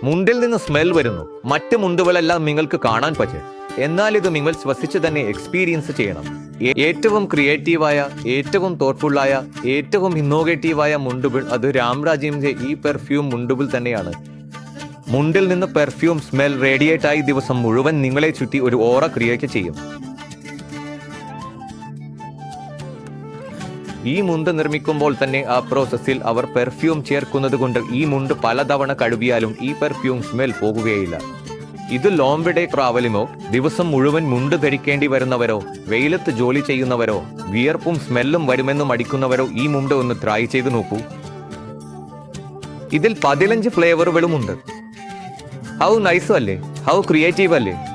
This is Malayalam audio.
മുണ്ടിൽ നിന്ന് സ്മെൽ വരുന്നു. മറ്റ് മുണ്ടുകളെല്ലാം നിങ്ങൾക്ക് കാണാൻ പറ്റും. എന്നാൽ ഇത് നിങ്ങൾ ശ്വസിച്ച് തന്നെ എക്സ്പീരിയൻസ് ചെയ്യണം. ഏറ്റവും ക്രിയേറ്റീവായ, ഏറ്റവും തോട്ട്ഫുള്ളായ, ഏറ്റവും ഇന്നോവേറ്റീവായ മുണ്ടുകൾ അത് രാംരാജിന്റെ ഈ പെർഫ്യൂം മുണ്ടുകൾ തന്നെയാണ്. മുണ്ടിൽ നിന്ന് പെർഫ്യൂം സ്മെൽ റേഡിയേറ്റ് ആയി ദിവസം മുഴുവൻ നിങ്ങളെ ചുറ്റി ഒരു ഓറ ക്രിയേറ്റ് ചെയ്യും. ഈ മുണ്ട് നിർമ്മിക്കുമ്പോൾ തന്നെ ആ പ്രോസസ്സിൽ അവർ പെർഫ്യൂം ചേർക്കുന്നത് കൊണ്ട് ഈ മുണ്ട് പലതവണ കഴുകിയാലും ഈ പെർഫ്യൂം സ്മെൽ പോകുകയില്ല. ഇത് ലോങ് ഡേ ട്രാവലിനോ ദിവസം മുഴുവൻ മുണ്ട് ധരിക്കേണ്ടി വരുന്നവരോ വെയിലത്ത് ജോലി ചെയ്യുന്നവരോ വിയർപ്പും സ്മെല്ലും വരുമെന്ന് മടിക്കുന്നവരോ ഈ മുണ്ട് ഒന്ന് ട്രൈ ചെയ്ത് നോക്കൂ. ഇതിൽ 15 ഫ്ലേവറുകളുമുണ്ട്. ഹൗ നൈസ് അല്ലേ? ഹൗ ക്രിയേറ്റീവ് അല്ലേ?